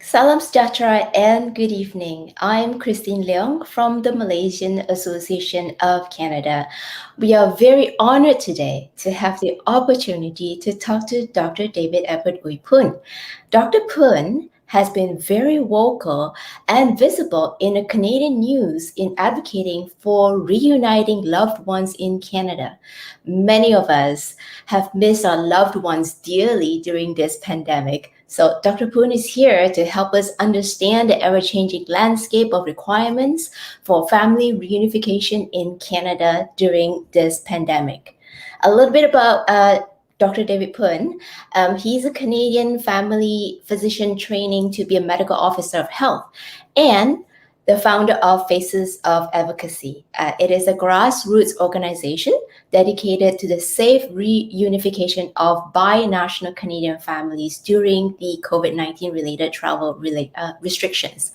Salam sejahtera and good evening. I'm Christine Leong from the Malaysian Association of Canada. We are very honored today to have the opportunity to talk to Dr. David Edward-Ooi Poon. Dr. Poon has been very vocal and visible in the Canadian news in advocating for reuniting loved ones in Canada. Many of us have missed our loved ones dearly during this pandemic. So Dr. Poon is here to help us understand the ever-changing landscape of requirements for family reunification in Canada during this pandemic. A little bit about Dr. David Poon. He's a Canadian family physician training to be a medical officer of health and the founder of Faces of Advocacy. It is a grassroots organization dedicated to the safe reunification of binational Canadian families during the COVID-19 related travel restrictions.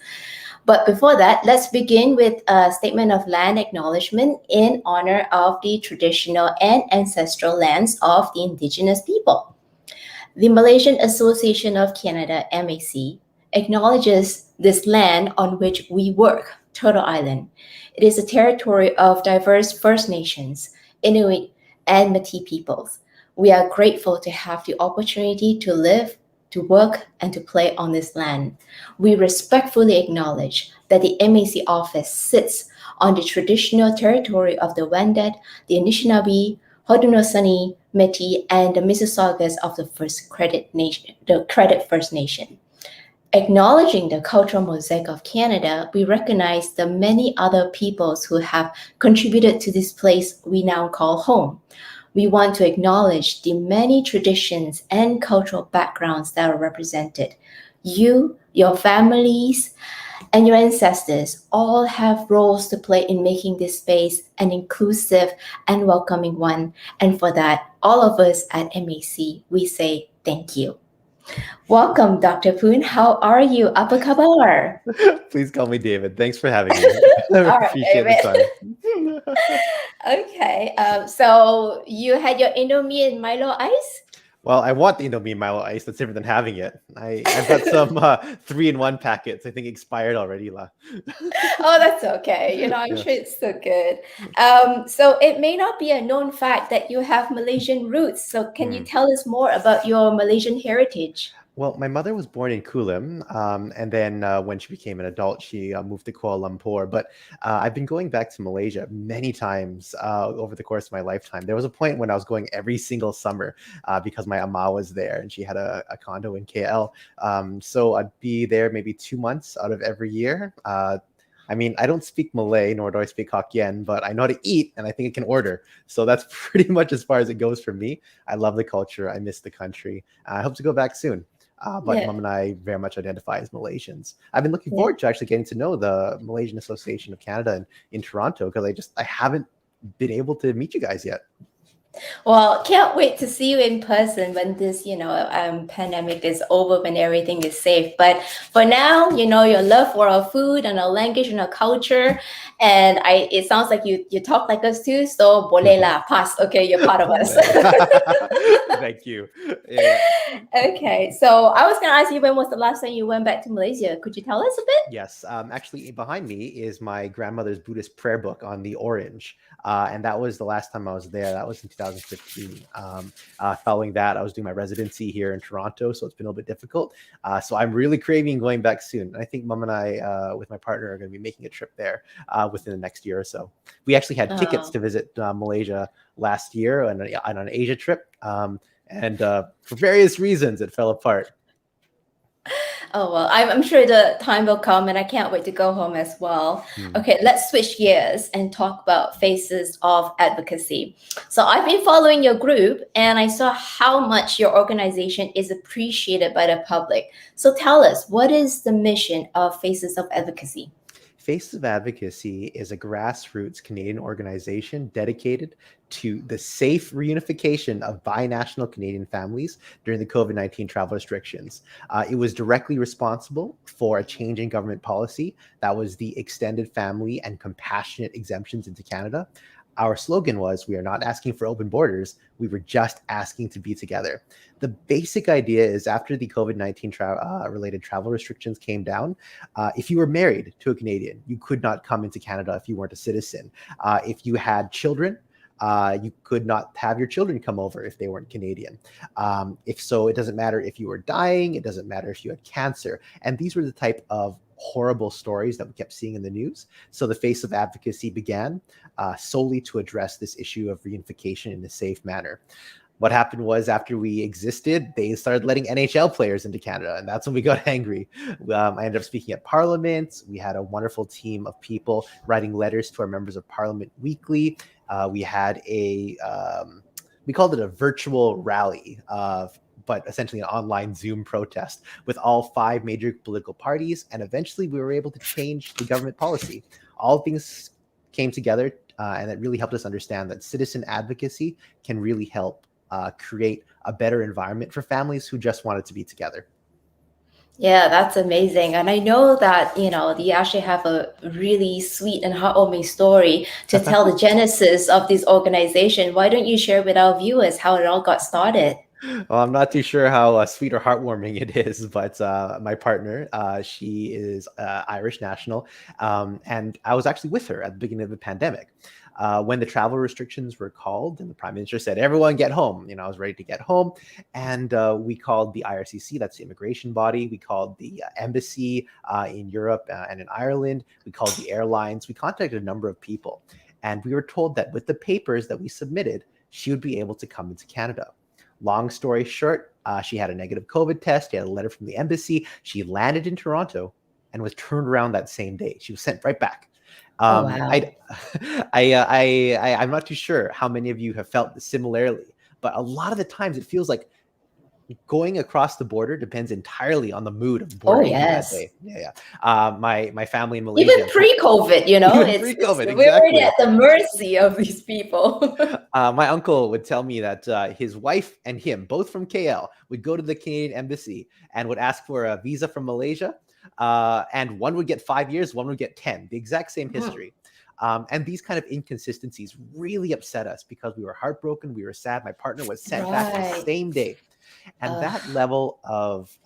But before that, let's begin with a statement of land acknowledgement in honor of the traditional and ancestral lands of the Indigenous people. The Malaysian Association of Canada, MAC, acknowledges this land on which we work, Turtle Island. It is a territory of diverse First Nations, Inuit, and Métis peoples. We are grateful to have the opportunity to live, to work, and to play on this land. We respectfully acknowledge that the MAC office sits on the traditional territory of the Wendat, the Anishinaabe, Haudenosaunee, Métis, and the Mississaugas of the Credit First Nation. Acknowledging the cultural mosaic of Canada, we recognize the many other peoples who have contributed to this place we now call home. We want to acknowledge the many traditions and cultural backgrounds that are represented. You, your families, and your ancestors all have roles to play in making this space an inclusive and welcoming one. And for that, all of us at MAC, we say thank you. Welcome, Dr. Poon. How are you? Apa khabar? Please call me David. Thanks for having me. I appreciate the time. Okay, so you had your Indomie and Milo ice? Well, I want the Indomie Milo ice. That's different than having it. I've got some 3-in-1 packets. I think expired already. Oh, that's okay. I'm sure it's still good. So it may not be a known fact that you have Malaysian roots. So can you tell us more about your Malaysian heritage? Well, my mother was born in Kulim, and then when she became an adult, she moved to Kuala Lumpur. But I've been going back to Malaysia many times over the course of my lifetime. There was a point when I was going every single summer because my ama was there, and she had a condo in KL. So I'd be there maybe 2 months out of every year. I mean, I don't speak Malay, nor do I speak Hokkien, but I know how to eat, and I think I can order. So that's pretty much as far as it goes for me. I love the culture. I miss the country. I hope to go back soon. But Mom and I very much identify as Malaysians. I've been looking forward to actually getting to know the Malaysian Association of Canada in Toronto because I haven't been able to meet you guys yet. Well, can't wait to see you in person when this, pandemic is over, when everything is safe. But for now, your love for our food and our language and our culture, and it sounds like you talk like us too. So boleh lah, pass. Okay, you're part of us. Thank you. Yeah. Okay, so I was going to ask you, when was the last time you went back to Malaysia? Could you tell us a bit? Yes, actually behind me is my grandmother's Buddhist prayer book on the orange. And that was the last time I was there. That was in 2015. Following that, I was doing my residency here in Toronto, so it's been a little bit difficult. So I'm really craving going back soon. And I think Mom and I, with my partner, are going to be making a trip there within the next year or so. We actually had tickets to visit Malaysia last year on an Asia trip. And for various reasons, it fell apart. Oh, well, I'm sure the time will come, and I can't wait to go home as well. Okay, let's switch gears and talk about Faces of Advocacy. So I've been following your group, and I saw how much your organization is appreciated by the public. So tell us, what is the mission of Faces of Advocacy? Faces of Advocacy is a grassroots Canadian organization dedicated to the safe reunification of binational Canadian families during the COVID-19 travel restrictions. It was directly responsible for a change in government policy that was the extended family and compassionate exemptions into Canada. Our slogan was, "We are not asking for open borders. We were just asking to be together." The basic idea is after the COVID-19 related travel restrictions came down, if you were married to a Canadian, you could not come into Canada if you weren't a citizen. If you had children, you could not have your children come over if they weren't Canadian. If so, it doesn't matter if you were dying, it doesn't matter if you had cancer. And these were the type of horrible stories that we kept seeing in the news. So the Face of Advocacy began solely to address this issue of reunification in a safe manner. What happened was after we existed, they started letting NHL players into Canada, and that's when we got angry. I ended up speaking at Parliament. We had a wonderful team of people writing letters to our members of Parliament weekly. We had we called it a virtual rally, but essentially an online Zoom protest with all 5 major political parties. And eventually we were able to change the government policy. All things came together, and it really helped us understand that citizen advocacy can really help create a better environment for families who just wanted to be together. Yeah, that's amazing. And I know that, you actually have a really sweet and heartwarming story to tell the genesis of this organization. Why don't you share with our viewers how it all got started? Well, I'm not too sure how sweet or heartwarming it is, but my partner, she is Irish national, and I was actually with her at the beginning of the pandemic. When the travel restrictions were called and the Prime Minister said, "Everyone get home," I was ready to get home. And we called the IRCC, that's the immigration body. We called the embassy in Europe and in Ireland. We called the airlines. We contacted a number of people. And we were told that with the papers that we submitted, she would be able to come into Canada. Long story short, she had a negative COVID test. She had a letter from the embassy. She landed in Toronto and was turned around that same day. She was sent right back. Oh, wow. I'm not too sure how many of you have felt similarly, but a lot of the times it feels like going across the border depends entirely on the mood of the border Oh, agent that yes. day. Yeah. My family in Malaysia, Even pre-COVID, even it's pre-COVID, we're already exactly. at the mercy of these people. My uncle would tell me that his wife and him, both from KL, would go to the Canadian embassy and would ask for a visa from Malaysia. And one would get 5 years, one would get 10, the exact same history. And these kind of inconsistencies really upset us because we were heartbroken, we were sad. My partner was sent back the Right. same day. And that level of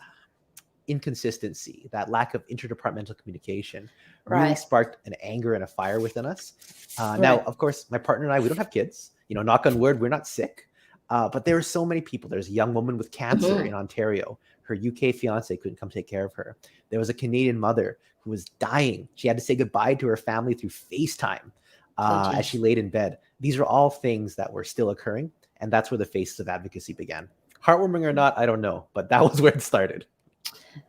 inconsistency, that lack of interdepartmental communication really Right. sparked an anger and a fire within us. Now, Right. of course, my partner and I, we don't have kids. Knock on wood, we're not sick. But there are so many people. There's a young woman with cancer in Ontario. Her UK fiance couldn't come take care of her. There was a Canadian mother who was dying. She had to say goodbye to her family through FaceTime Oh, as she geez. laid in bed. These are all things that were still occurring. And that's where the Faces of Advocacy began. Heartwarming or not, I don't know. But that was where it started.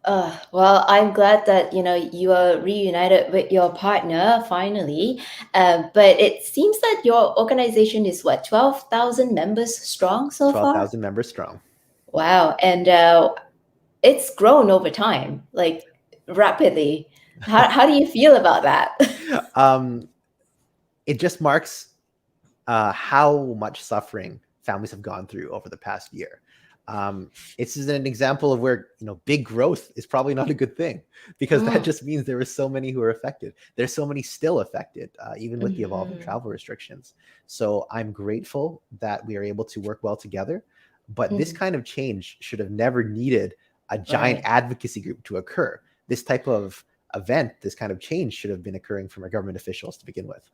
Well, I'm glad that you are reunited with your partner finally. But it seems that your organization is what, 12,000 members strong so far? 12,000 members strong. Wow, and it's grown over time, like rapidly. How do you feel about that? It just marks how much suffering families have gone through over the past year. It's an example of where big growth is probably not a good thing, because that just means there are so many who are affected. There's so many still affected, even with the evolving travel restrictions. So I'm grateful that we are able to work well together. But this kind of change should have never needed a giant Right. advocacy group to occur. This type of event, this kind of change should have been occurring from our government officials to begin with.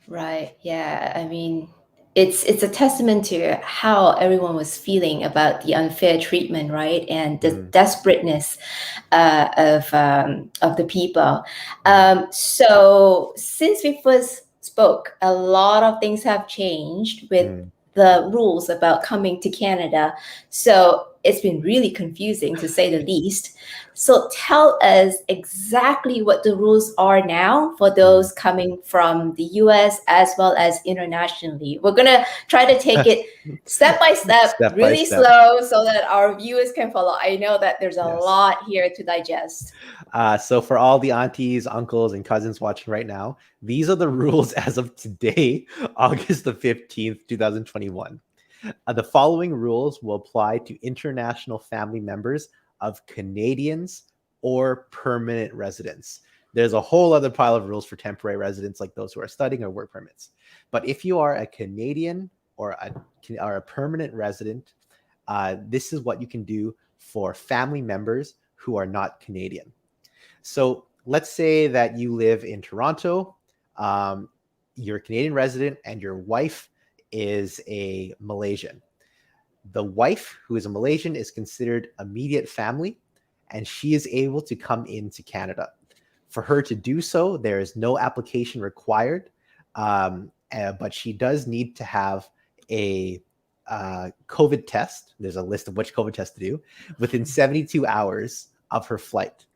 Right. Yeah. I mean, it's a testament to how everyone was feeling about the unfair treatment, right, and the desperateness of the people. So since we first spoke, a lot of things have changed with the rules about coming to Canada. So it's been really confusing, to say the least. So tell us exactly what the rules are now for those coming from the US as well as internationally. We're going to try to take it step by step, Step by really step. slow, so that our viewers can follow. I know that there's a Yes. lot here to digest. So for all the aunties, uncles, and cousins watching right now, these are the rules as of today, August the 15th, 2021. The following rules will apply to international family members of Canadians or permanent residents. There's a whole other pile of rules for temporary residents, like those who are studying or work permits. But if you are a Canadian or a permanent resident, this is what you can do for family members who are not Canadian. So let's say that you live in Toronto, you're a Canadian resident, and your wife is a Malaysian. The wife, who is a Malaysian, is considered immediate family, and she is able to come into Canada. For her to do so, there is no application required, but she does need to have a COVID test. There's a list of which COVID test to do within 72 hours of her flight.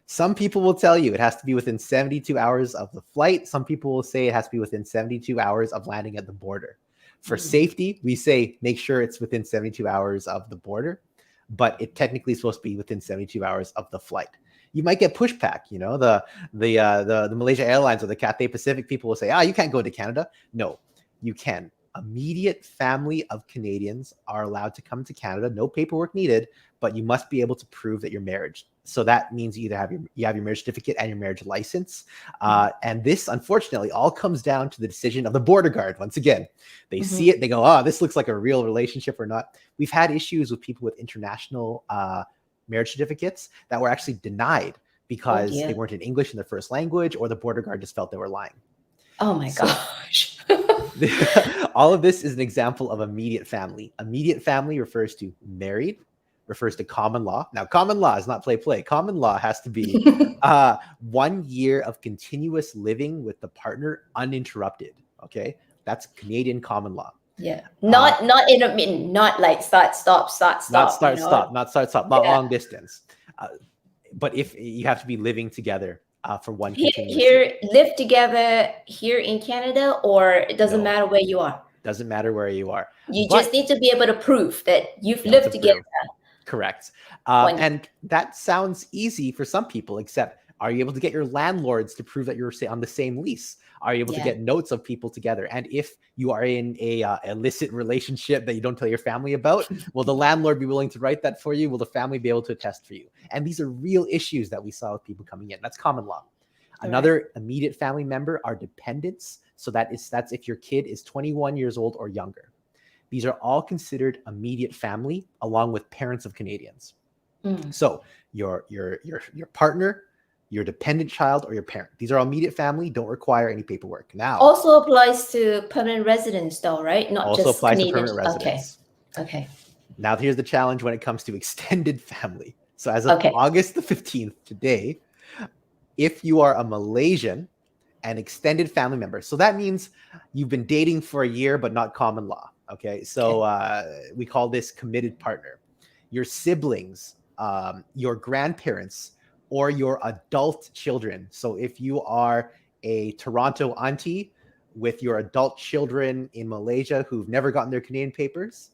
Some people will tell you it has to be within 72 hours of the flight. Some people will say it has to be within 72 hours of landing at the border. For safety, we say make sure it's within 72 hours of the border, but it technically is supposed to be within 72 hours of the flight. You might get pushback, you know, the Malaysia Airlines or the Cathay Pacific people will say, you can't go to Canada. No, you can. Immediate family of Canadians are allowed to come to Canada, no paperwork needed, but you must be able to prove that you're married. So that means you either have your marriage certificate and your marriage license. And this, unfortunately, all comes down to the decision of the border guard. Once again, they see it, they go, this looks like a real relationship or not. We've had issues with people with international marriage certificates that were actually denied because they weren't in English in their first language, or the border guard just felt they were lying. Oh my gosh. All of this is an example of immediate family. Immediate family refers to married, refers to common law. Now, common law is not play. Common law has to be 1 year of continuous living with the partner uninterrupted. Okay, that's Canadian common law. Yeah, not intermittent, not like start, stop, not long distance. But if you have to be living together for one continuous here live together here in Canada, or it doesn't matter where you are. Doesn't matter where you are. You just need to be able to prove that you've lived together. Correct. And that sounds easy for some people, except are you able to get your landlords to prove that you're on the same lease? Are you able to get notes of people together? And if you are in a illicit relationship that you don't tell your family about, will the landlord be willing to write that for you? Will the family be able to attest for you? And these are real issues that we saw with people coming in. That's common law. Another immediate family member are dependents. So that's if your kid is 21 years old or younger. These are all considered immediate family, along with parents of Canadians. So your partner, your dependent child, or your parent. These are all immediate family, don't require any paperwork. Now, also applies to permanent residents though, right? Not also just applies Canadian. to permanent residents. Okay. Now here's the challenge when it comes to extended family. So as of August the 15th, today, if you are a Malaysian and extended family member, so that means you've been dating for a year, but not common law. Okay. So we call this committed partner. Your siblings, your grandparents, or your adult children. So if you are a Toronto auntie with your adult children in Malaysia who've never gotten their Canadian papers,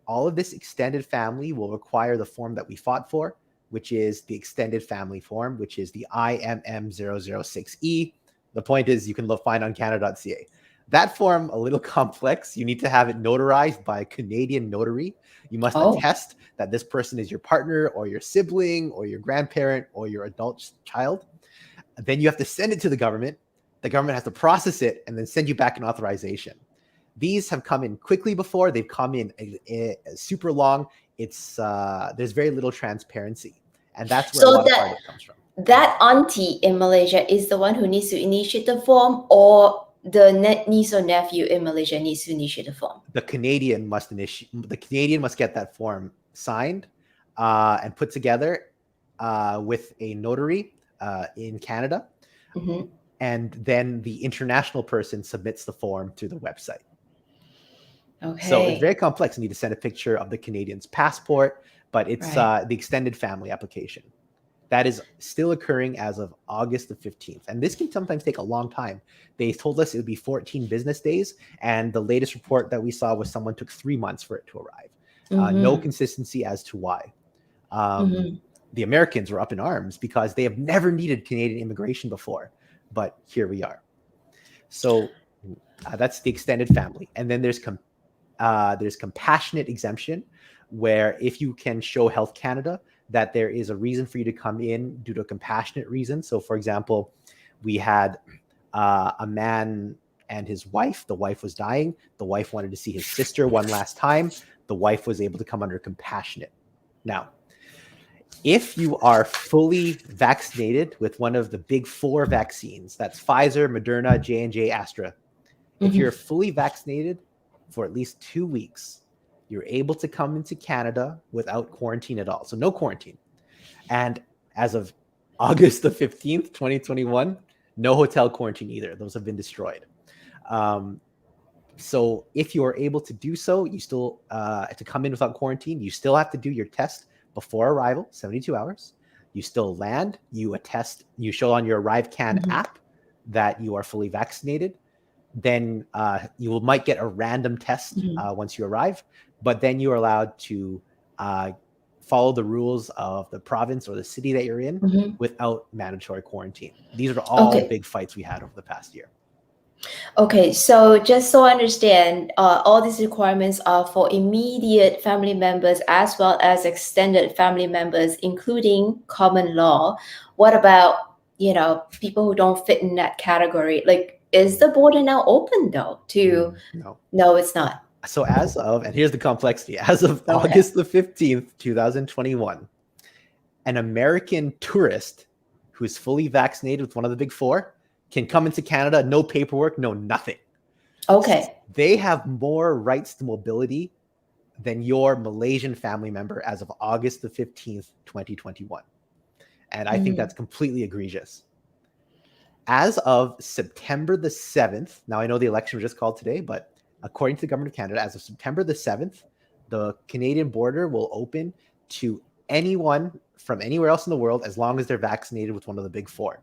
all of this extended family will require the form that we fought for, which is the extended family form, which is the IMM006E. The point is you can find on canada.ca. That form, a little complex. You need to have it notarized by a Canadian notary. You must attest that this person is your partner or your sibling or your grandparent or your adult child. Then you have to send it to the government. The government has to process it and then send you back an authorization. These have come in quickly before. They've come in super long. There's very little transparency. And that's where a lot of part of it comes from. That auntie in Malaysia is the one who needs to initiate the form, or the niece or nephew in Malaysia needs to initiate the form? The Canadian must get that form signed and put together with a notary in Canada. And then the international person submits the form to the website. Okay. So it's very complex. You need to send a picture of the Canadian's passport, but it's the extended family application. That is still occurring as of August the 15th. And this can sometimes take a long time. They told us it would be 14 business days. And the latest report that we saw was someone took 3 months for it to arrive. No consistency as to why. The Americans were up in arms because they have never needed Canadian immigration before. But here we are. So that's the extended family. And then there's compassionate exemption, where if you can show Health Canada that there is a reason for you to come in due to a compassionate reason. So for example, we had a man and his wife. The wife was dying. The wife wanted to see his sister one last time. The wife was able to come under compassionate. Now, if you are fully vaccinated with one of the big 4 vaccines, that's Pfizer, Moderna, J&J, Astra. If you're fully vaccinated for at least 2 weeks, you're able to come into Canada without quarantine at all. So no quarantine. And as of August the 15th, 2021, no hotel quarantine either. Those have been destroyed. So if you are able to do so, you still, to come in without quarantine, you still have to do your test before arrival, 72 hours. You still land, you attest, you show on your ArriveCan app that you are fully vaccinated. Then you might get a random test once you arrive, but then you are allowed to follow the rules of the province or the city that you're in without mandatory quarantine. These are all the big fights we had over the past year. Okay, so just so I understand, all these requirements are for immediate family members as well as extended family members, including common law. What about, people who don't fit in that category? Like, is the border now open though to? No, it's not. So as of, and here's the complexity, as of August the 15th, 2021, an American tourist who's fully vaccinated with one of the big 4 can come into Canada, no paperwork, no nothing. Okay. They have more rights to mobility than your Malaysian family member as of August the 15th, 2021. And I think that's completely egregious. As of September the 7th, now I know the election was just called today, but according to the Government of Canada, as of September the 7th, the Canadian border will open to anyone from anywhere else in the world as long as they're vaccinated with one of the big 4.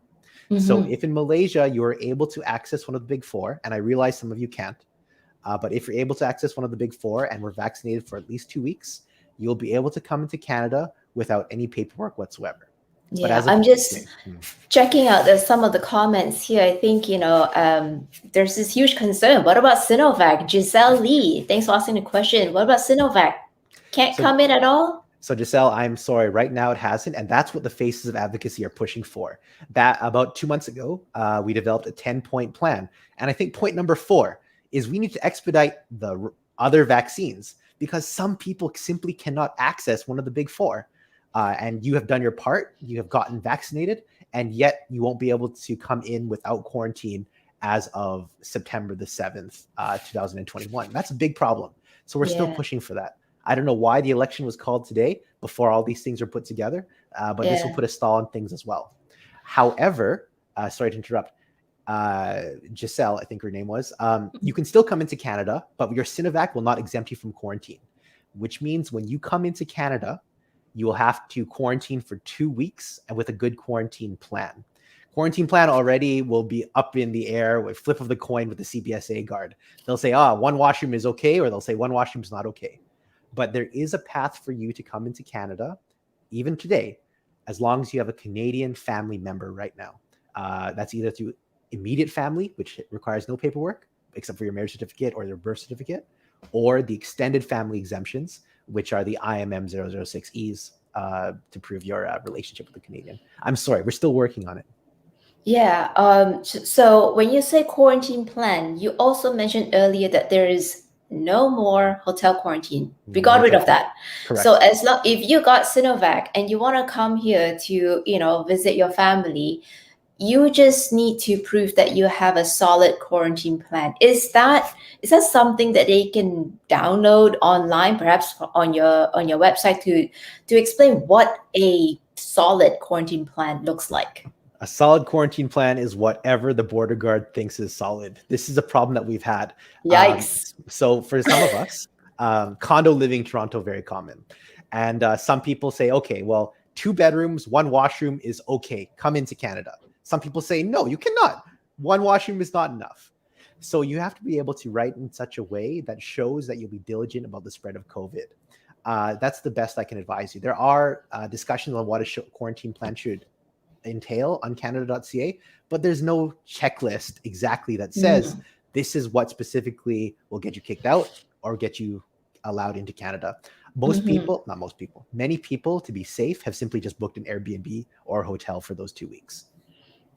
So if in Malaysia you are able to access one of the big 4, and I realize some of you can't, but if you're able to access one of the big 4 and we're vaccinated for at least 2 weeks, you'll be able to come into Canada without any paperwork whatsoever. Yeah, I'm just checking out some of the comments here. I think, there's this huge concern. What about Sinovac? Giselle Lee, thanks for asking the question. What about Sinovac? Can't come in at all? So Giselle, I'm sorry, right now it hasn't. And that's what the Faces of Advocacy are pushing for. That about 2 months ago, we developed a 10-point plan. And I think point number 4 is we need to expedite the other vaccines because some people simply cannot access one of the big 4. And you have done your part, you have gotten vaccinated, and yet you won't be able to come in without quarantine as of September the 7th, 2021. That's a big problem. So we're still pushing for that. I don't know why the election was called today before all these things are put together, but this will put a stall on things as well. However, sorry to interrupt, Giselle, I think her name was, you can still come into Canada, but your Sinovac will not exempt you from quarantine, which means when you come into Canada, you will have to quarantine for 2 weeks and with a good quarantine plan. Quarantine plan already will be up in the air with flip of the coin with the CBSA guard. They'll say, one washroom is okay, or they'll say one washroom is not okay. But there is a path for you to come into Canada, even today, as long as you have a Canadian family member right now. That's either through immediate family, which requires no paperwork, except for your marriage certificate or your birth certificate, or the extended family exemptions, which are the IMM 006Es to prove your relationship with the Canadian. I'm sorry, we're still working on it. Yeah. So when you say quarantine plan, you also mentioned earlier that there is no more hotel quarantine. We got rid of that. Correct. So if you got Sinovac and you want to come here to, visit your family, you just need to prove that you have a solid quarantine plan. Is that something that they can download online, perhaps on your website to explain what a solid quarantine plan looks like? A solid quarantine plan is whatever the border guard thinks is solid. This is a problem that we've had. Yikes. So for some of us, condo living in Toronto, very common. And some people say, okay, well, 2 bedrooms, 1 washroom is okay. Come into Canada. Some people say, no, you cannot. 1 washroom is not enough. So you have to be able to write in such a way that shows that you'll be diligent about the spread of COVID. That's the best I can advise you. There are discussions on what a quarantine plan should entail on canada.ca, but there's no checklist exactly that says this is what specifically will get you kicked out or get you allowed into Canada. Many people, to be safe, have simply just booked an Airbnb or a hotel for those 2 weeks.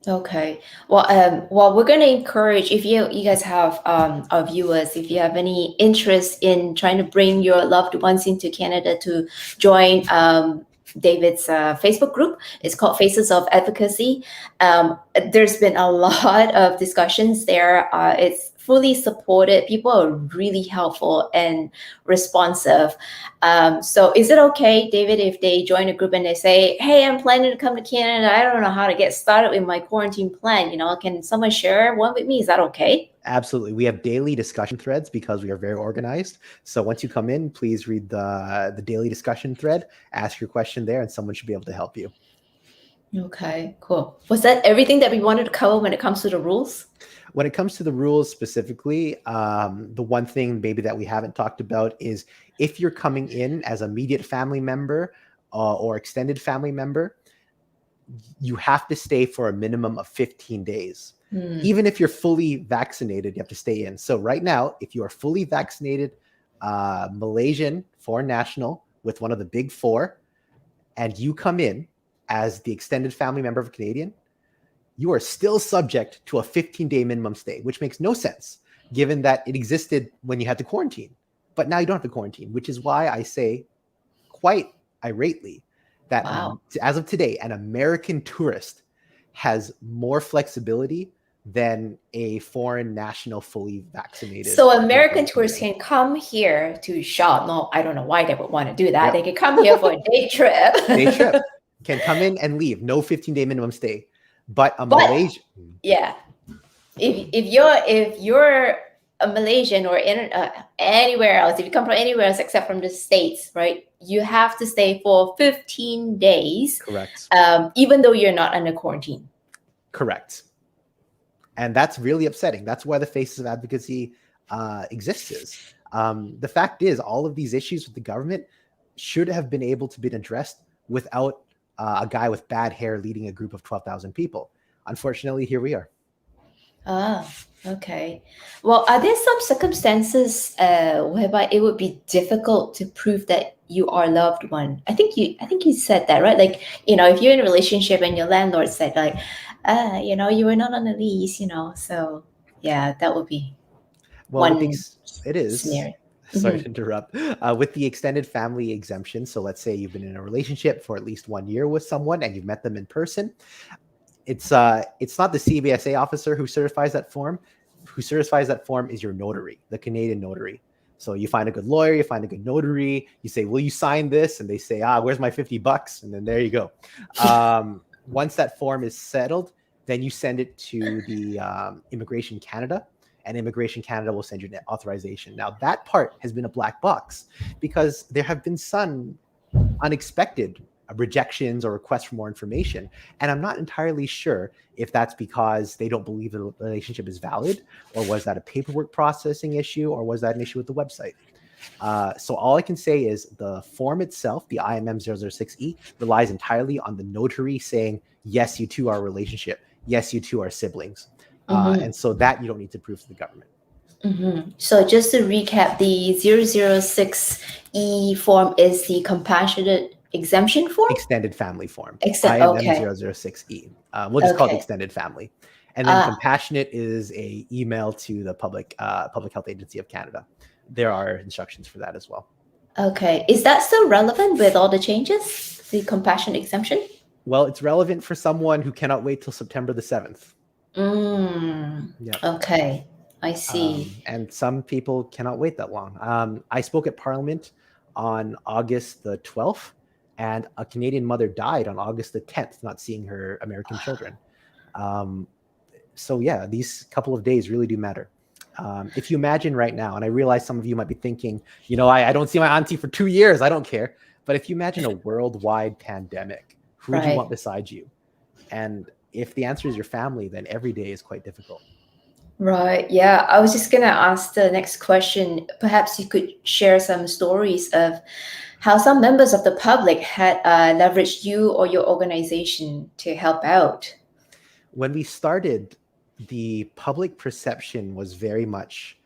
Okay. Well, we're going to encourage if you guys have our viewers, if you have any interest in trying to bring your loved ones into Canada to join David's Facebook group. It's called Faces of Advocacy. There's been a lot of discussions there. It's fully supported. People are really helpful and responsive. So is it okay, David, if they join a group and they say, hey, I'm planning to come to Canada. I don't know how to get started with my quarantine plan. Can someone share one with me? Is that okay? Absolutely. We have daily discussion threads because we are very organized. So once you come in, please read the daily discussion thread, ask your question there, and someone should be able to help you. Okay, cool. Was that everything that we wanted to cover when it comes to the rules? When it comes to the rules specifically, the one thing maybe that we haven't talked about is if you're coming in as immediate family member or extended family member, you have to stay for a minimum of 15 days. Even if you're fully vaccinated, you have to stay in. So right now, if you are fully vaccinated Malaysian foreign national with one of the big four, and you come in as the extended family member of a Canadian, you are still subject to a 15-day minimum stay, which makes no sense given that it existed when you had to quarantine. But now you don't have to quarantine, which is why I say quite irately that as of today, an American tourist has more flexibility than a foreign national fully vaccinated. So American tourists can come here to shop. No, I don't know why they would want to do that. Yep. They can come here for a day trip. Day trip. Can come in and leave. No 15-day minimum stay. But Malaysia. Yeah. If you're a Malaysian or anywhere else, if you come from anywhere else except from the States, right, you have to stay for 15 days. Correct. Even though you're not under quarantine. Correct. And that's really upsetting. That's why the Faces of Advocacy exists. The fact is, all of these issues with the government should have been able to be addressed without a guy with bad hair leading a group of 12,000 people. Unfortunately, here we are. Okay. Well, are there some circumstances whereby it would be difficult to prove that you are a loved one? I think you said that, right? Like, if you're in a relationship and your landlord said like, you were not on the lease, so yeah, that would be one scenario. Sorry to interrupt. With the extended family exemption, so let's say you've been in a relationship for at least 1 year with someone and you've met them in person. It's not the CBSA officer who certifies that form. Who certifies that form is your notary, the Canadian notary. So you find a good lawyer, you find a good notary, you say, will you sign this? And they say, where's my $50? And then there you go. Once that form is settled, then you send it to the Immigration Canada, and Immigration Canada will send you an authorization. Now, that part has been a black box because there have been some unexpected rejections or requests for more information. And I'm not entirely sure if that's because they don't believe the relationship is valid, or was that a paperwork processing issue, or was that an issue with the website? So all I can say is the form itself, the IMM 006E, relies entirely on the notary saying, yes, you two are a relationship. Yes, you two are siblings. And so that you don't need to prove to the government. So just to recap, the 006E form is the compassionate exemption form? Extended family form. IMM 006E. We'll just call it extended family. And then compassionate is a email to the Public Health Agency of Canada. There are instructions for that as well. Okay. Is that still relevant with all the changes, the compassionate exemption? Well, it's relevant for someone who cannot wait till September the 7th. Yeah. Okay. I see. And some people cannot wait that long. I spoke at Parliament on August the 12th, and a Canadian mother died on August the 10th, not seeing her American children. So yeah, these couple of days really do matter. If you imagine right now, and I realize some of you might be thinking, I don't see my auntie for 2 years, I don't care. But if you imagine a worldwide pandemic, who would you want beside you? And if the answer is your family, then every day is quite difficult. Right. Yeah. I was just going to ask the next question. Perhaps you could share some stories of how some members of the public had leveraged you or your organization to help out. When we started, the public perception was very much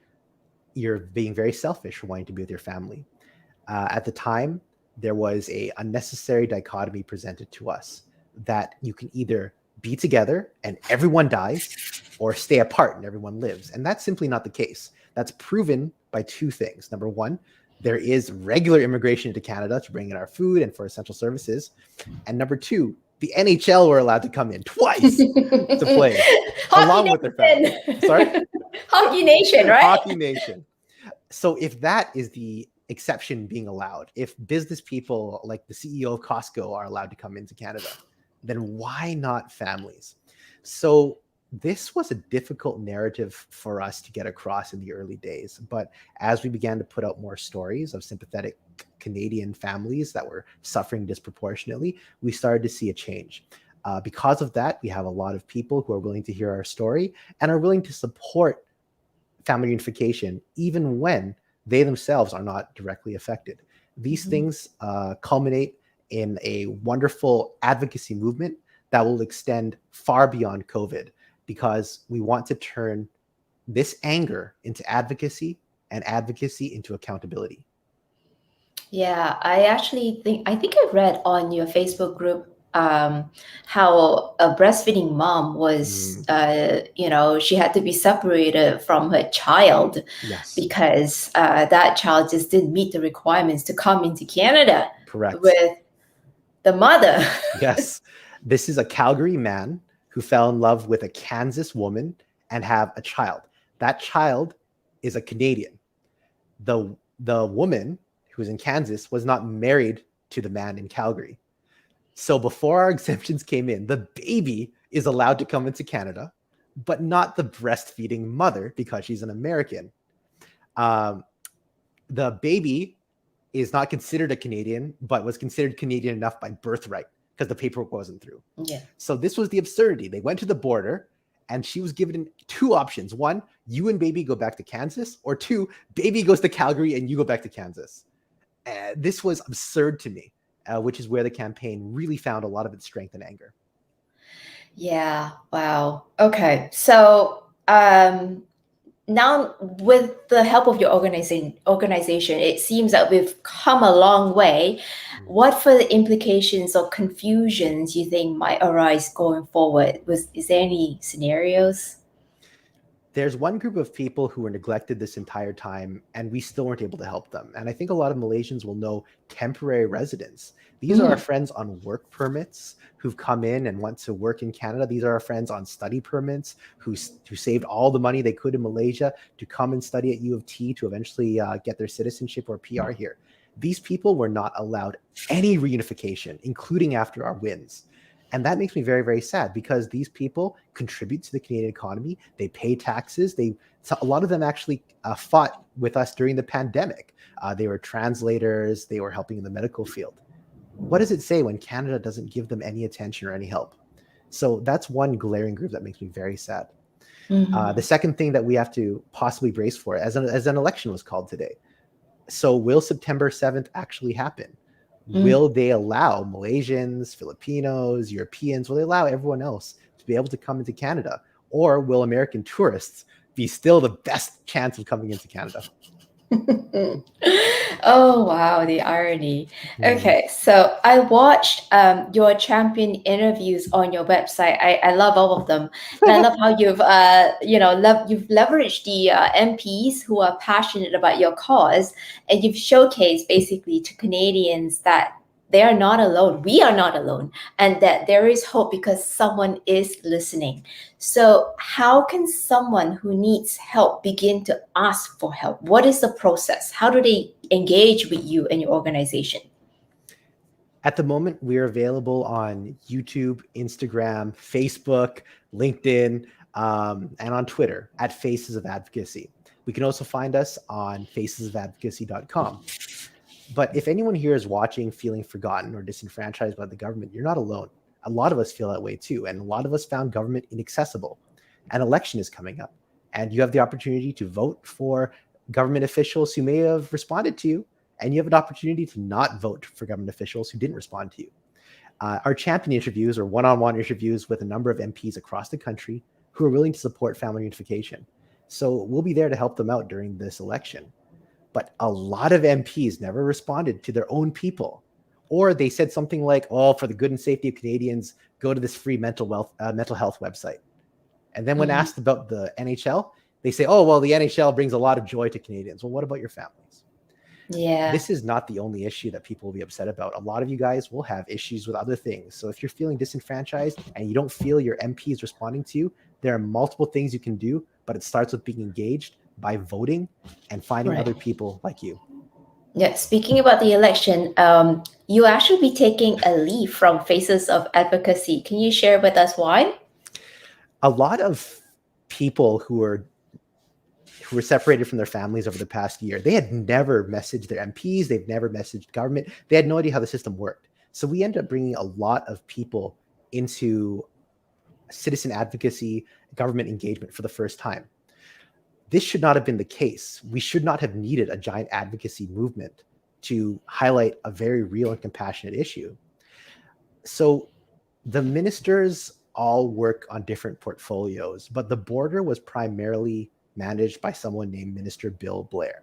you're being very selfish for wanting to be with your family. At the time, there was a unnecessary dichotomy presented to us that you can either be together and everyone dies, or stay apart and everyone lives. And that's simply not the case. That's proven by two things. Number one, there is regular immigration into Canada to bring in our food and for essential services. And number two, the NHL were allowed to come in twice to play Hockey along with their family. Nation. Sorry? Hockey Nation, right? Hockey Nation. So if that is the exception being allowed, if business people like the CEO of Costco are allowed to come into Canada, then why not families? So this was a difficult narrative for us to get across in the early days. But as we began to put out more stories of sympathetic Canadian families that were suffering disproportionately, we started to see a change. Because of that, we have a lot of people who are willing to hear our story and are willing to support family reunification, even when they themselves are not directly affected. These things culminate in a wonderful advocacy movement that will extend far beyond COVID, because we want to turn this anger into advocacy and advocacy into accountability. Yeah, I think I read on your Facebook group how a breastfeeding mom was, she had to be separated from her child Yes, because that child just didn't meet the requirements to come into Canada correct. with the mother. Yes, this is a Calgary man who fell in love with a Kansas woman and have a child. That child is a Canadian. The woman who was in Kansas was not married to the man in Calgary. So before our exemptions came in, the baby is allowed to come into Canada, but not the breastfeeding mother, because she's an American. The baby is not considered a Canadian, but was considered Canadian enough by birthright because the paperwork wasn't through. Yeah. So this was the absurdity. They went to the border and she was given two options. One, you and baby go back to Kansas, or two, baby goes to Calgary and you go back to Kansas. This was absurd to me, which is where the campaign really found a lot of its strength and anger. Yeah. Wow. Okay. So now, with the help of your organization, it seems that we've come a long way. What further implications or confusions you think might arise going forward? Is there any scenarios? There's one group of people who were neglected this entire time, and we still weren't able to help them. And I think a lot of Malaysians will know temporary residents. These are our friends on work permits who've come in and want to work in Canada. These are our friends on study permits who saved all the money they could in Malaysia to come and study at U of T to eventually get their citizenship or PR here. These people were not allowed any reunification, including after our wins. And that makes me very, very sad, because these people contribute to the Canadian economy. They pay taxes. A lot of them actually fought with us during the pandemic. They were translators. They were helping in the medical field. What does it say when Canada doesn't give them any attention or any help? So that's one glaring group that makes me very sad. The second thing that we have to possibly brace for, as an election was called today. So will September 7th actually happen? Will they allow Malaysians, Filipinos, Europeans, will they allow everyone else to be able to come into Canada? Or will American tourists be still the best chance of coming into Canada? Oh, wow, the irony. Okay, so I watched your champion interviews on your website. I love all of them. And I love how you've leveraged the MPs who are passionate about your cause, and you've showcased basically to Canadians that they are not alone. We are not alone, and that there is hope because someone is listening. So how can someone who needs help begin to ask for help? What is the process? How do they engage with you and your organization? At the moment, we're available on YouTube, Instagram, Facebook, LinkedIn, and on Twitter at Faces of Advocacy. We can also find us on facesofadvocacy.com. But if anyone here is watching feeling forgotten or disenfranchised by the government, you're not alone. A lot of us feel that way too. And a lot of us found government inaccessible. An election is coming up, and you have the opportunity to vote for government officials who may have responded to you, and you have an opportunity to not vote for government officials who didn't respond to you. Our champion interviews are one-on-one interviews with a number of MPs across the country who are willing to support family reunification. So we'll be there to help them out during this election. But a lot of MPs never responded to their own people. Or they said something like, oh, for the good and safety of Canadians, go to this free mental health website. And then when asked about the NHL, they say, oh, well, the NHL brings a lot of joy to Canadians. Well, what about your families? Yeah. This is not the only issue that people will be upset about. A lot of you guys will have issues with other things. So if you're feeling disenfranchised and you don't feel your MP is responding to you, there are multiple things you can do, but it starts with being engaged by voting and finding other people like you. Yeah, speaking about the election, you actually be taking a leave from Faces of Advocacy. Can you share with us why? A lot of people who were separated from their families over the past year, they had never messaged their MPs, they've never messaged government, they had no idea how the system worked. So we ended up bringing a lot of people into citizen advocacy, government engagement for the first time. This should not have been the case. We should not have needed a giant advocacy movement to highlight a very real and compassionate issue. So the ministers all work on different portfolios, but the border was primarily managed by someone named Minister Bill Blair.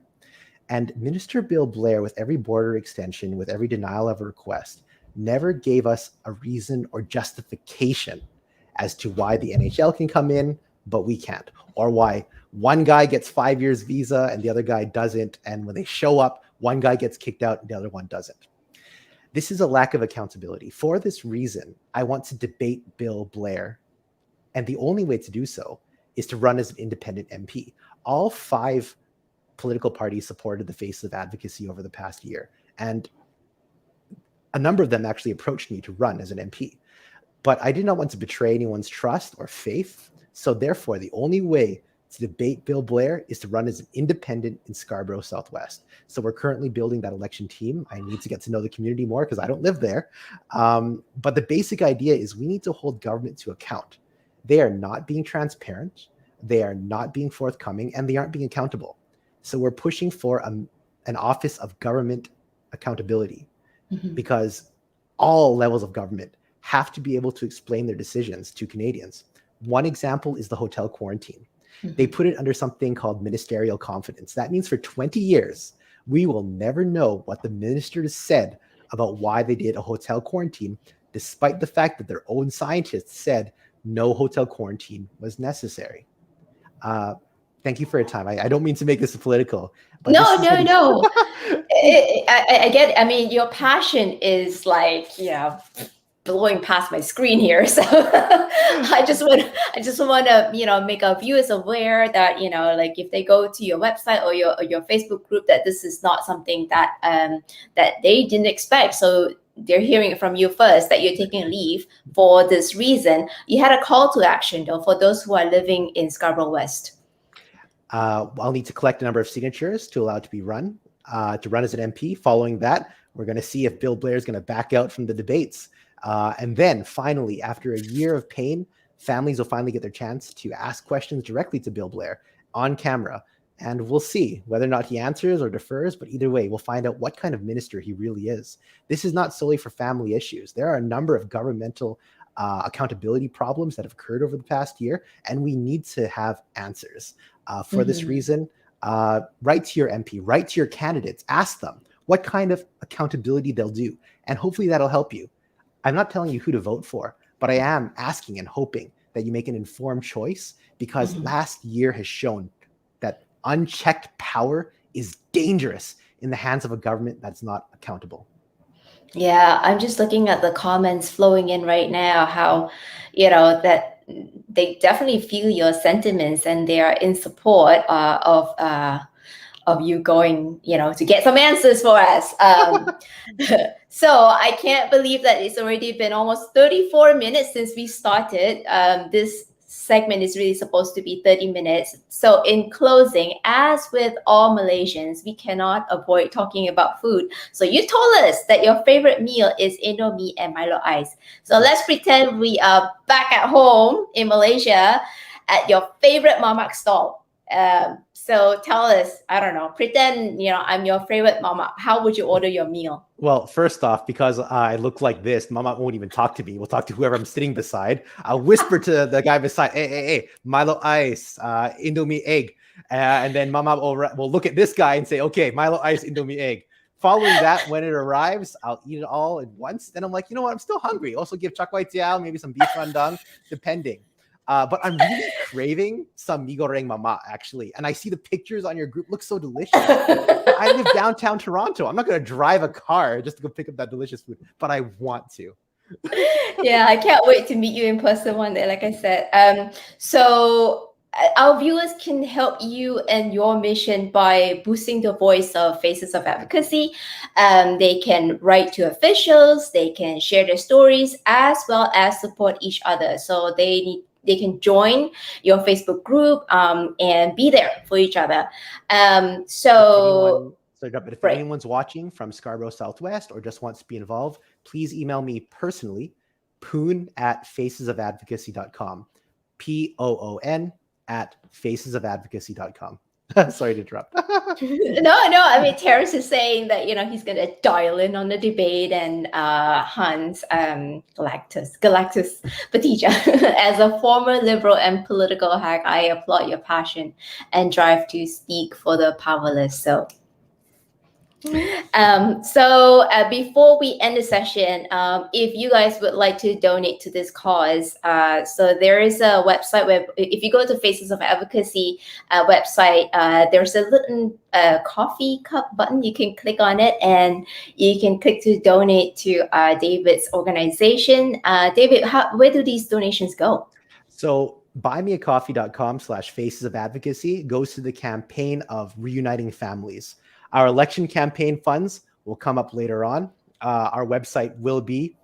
And Minister Bill Blair, with every border extension, with every denial of a request, never gave us a reason or justification as to why the NHL can come in, but we can't, or why one guy gets 5 years visa and the other guy doesn't. And when they show up, one guy gets kicked out and the other one doesn't. This is a lack of accountability. For this reason, I want to debate Bill Blair. And the only way to do so is to run as an independent MP. All 5 political parties supported the Faces of Advocacy over the past year. And a number of them actually approached me to run as an MP. But I did not want to betray anyone's trust or faith. So therefore, the only way to debate Bill Blair is to run as an independent in Scarborough Southwest. So we're currently building that election team. I need to get to know the community more because I don't live there. But the basic idea is we need to hold government to account. They are not being transparent, they are not being forthcoming, and they aren't being accountable. So we're pushing for an office of government accountability because all levels of government have to be able to explain their decisions to Canadians. One example is the hotel quarantine. They put it under something called ministerial confidence. That means for 20 years, we will never know what the ministers said about why they did a hotel quarantine, despite the fact that their own scientists said no hotel quarantine was necessary. Thank you for your time. I don't mean to make this political. But no. I get it. I mean, your passion is like, blowing past my screen here. So I just want to, make our viewers aware that, like if they go to your website or your Facebook group, that this is not something that that they didn't expect. So they're hearing it from you first that you're taking a leave for this reason. You had a call to action though for those who are living in Scarborough West. I'll need to collect a number of signatures to allow it to run as an MP. Following that, we're going to see if Bill Blair is going to back out from the debates. And then finally, after a year of pain, families will finally get their chance to ask questions directly to Bill Blair on camera. And we'll see whether or not he answers or defers. But either way, we'll find out what kind of minister he really is. This is not solely for family issues. There are a number of governmental accountability problems that have occurred over the past year, and we need to have answers. For this reason, write to your MP, write to your candidates, ask them what kind of accountability they'll do. And hopefully that'll help you. I'm not telling you who to vote for, but I am asking and hoping that you make an informed choice, because last year has shown that unchecked power is dangerous in the hands of a government that's not accountable. Yeah, I'm just looking at the comments flowing in right now, how, that they definitely feel your sentiments and they are in support of you going, to get some answers for us. So I can't believe that it's already been almost 34 minutes since we started. This segment is really supposed to be 30 minutes. So in closing, as with all Malaysians, we cannot avoid talking about food. So you told us that your favorite meal is Indomie and Milo ice. So let's pretend we are back at home in Malaysia at your favorite mamak stall. So tell us, I don't know, pretend, I'm your favorite mama. How would you order your meal? Well, first off, because I look like this, Mama won't even talk to me. We'll talk to whoever I'm sitting beside. I'll whisper to the guy beside, hey, Milo ice, Indomie egg. And then Mama will look at this guy and say, okay, Milo ice, Indomie egg. Following that, when it arrives, I'll eat it all at once. Then I'm like, you know what? I'm still hungry. Also give chak kway teow, maybe some beef rendang, depending. But I'm really craving some mee goreng mama, actually. And I see the pictures on your group look so delicious. I live downtown Toronto. I'm not going to drive a car just to go pick up that delicious food, but I want to. Yeah, I can't wait to meet you in person one day, like I said. So our viewers can help you in your mission by boosting the voice of Faces of Advocacy. They can write to officials, they can share their stories, as well as support each other. So they can join your Facebook group and be there for each other. If anyone's watching from Scarborough Southwest or just wants to be involved, please email me personally, poon@facesofadvocacy.com, POON@facesofadvocacy.com. Sorry to interrupt. No. I mean, Terrence is saying that he's going to dial in on the debate, and Hans Galactus Batija. As a former liberal and political hack, I applaud your passion and drive to speak for the powerless. So before we end the session, if you guys would like to donate to this cause, so there is a website where if you go to Faces of Advocacy website, there's a little coffee cup button. You can click on it and you can click to donate to David's organization. David, where do these donations go? So buymeacoffee.com/facesofadvocacy goes to the campaign of reuniting families. Our election campaign funds will come up later on. Our website will be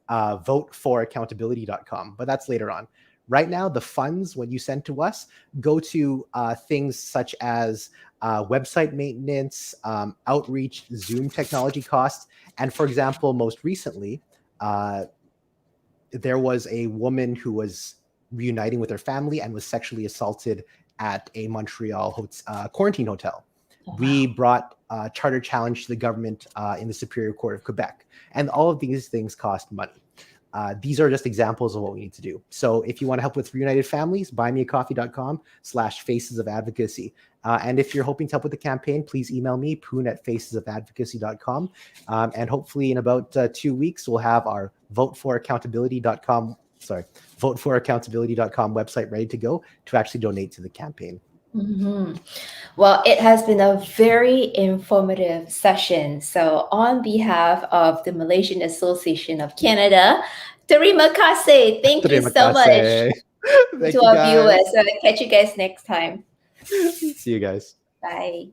votefораccountability.com, but that's later on. Right now, the funds, when you send to us, go to things such as website maintenance, outreach, Zoom technology costs. And for example, most recently, there was a woman who was reuniting with her family and was sexually assaulted at a Montreal quarantine hotel. Oh, wow. We brought a charter challenge to the government in the Superior Court of Quebec. And all of these things cost money. These are just examples of what we need to do. So if you want to help with reunited families, buymeacoffee.com/facesofadvocacy. And if you're hoping to help with the campaign, please email me, poon@facesofadvocacy.com. And hopefully in about 2 weeks, we'll have our votefораccountability.com website ready to go to actually donate to the campaign. Mm-hmm. Well, it has been a very informative session. So on behalf of the Malaysian Association of Canada, terima kasih. Thank you so much to our viewers. So catch you guys next time. See you guys. Bye.